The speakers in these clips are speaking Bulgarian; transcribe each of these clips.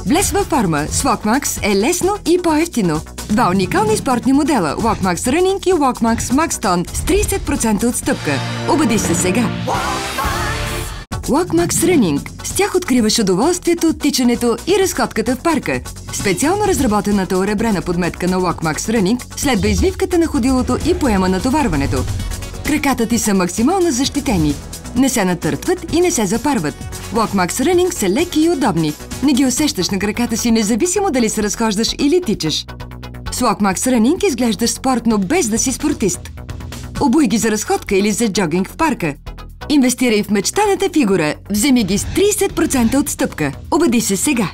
Влез във форма с Walkmax е лесно и по-евтино. Два уникални спортни модела Walkmax Running и Walkmax Maxton с 30% отстъпка. Убеди се сега! Walkmax Running. С тях откриваш удоволствието от тичането и разходката в парка. Специално разработената оребрена подметка на Walkmax Running следва извивката на ходилото и поема натоварването. Краката ти са максимално защитени. Не се натъртват и не се запарват. Walkmax Running са леки и удобни. Не ги усещаш на краката си, независимо дали се разхождаш или тичаш. С Walkmax Running изглеждаш спортно, без да си спортист. Обуй ги за разходка или за джогинг в парка. Инвестирай в мечтаната фигура. Вземи ги с 30% отстъпка. Убеди се сега!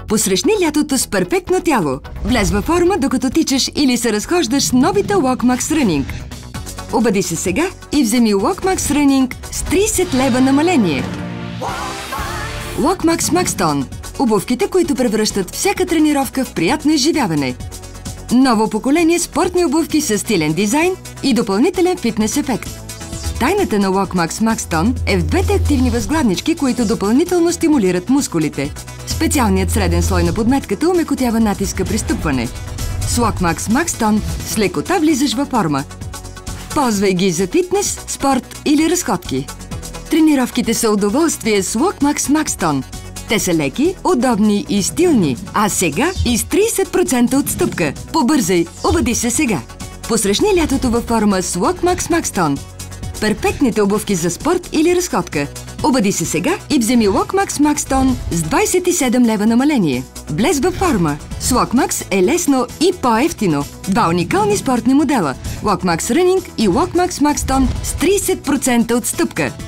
Посрещни лятото с перфектно тяло. Влез във форма, докато тичаш или се разхождаш с новите Walkmax Running. Убеди се сега и вземи Walkmax Running с 30 лева намаление. Walkmax Maxton. Обувките, които превръщат всяка тренировка в приятно изживяване. Ново поколение спортни обувки с стилен дизайн и допълнителен фитнес ефект. Тайната на Walkmax Maxton е в двете активни възгладнички, които допълнително стимулират мускулите. Специалният среден слой на подметката омекотява натиска при стъпване. С Walkmax Maxton с лекота влизаш във форма. Ползвай ги за фитнес, спорт или разходки. Тренировките са удоволствие с Walkmax Maxton. Те са леки, удобни и стилни. А сега и с 30% отстъпка. Побързай, убеди се сега! Посрещни лятото във форма с Walkmax Maxton. Перфектните обувки за спорт или разходка. Убеди се сега и вземи Walkmax Maxton с 27 лева намаление. Влез във форма. С Walkmax е лесно и по-евтино. Два уникални спортни модела Walkmax Running и Walkmax Maxton с 30% отстъпка.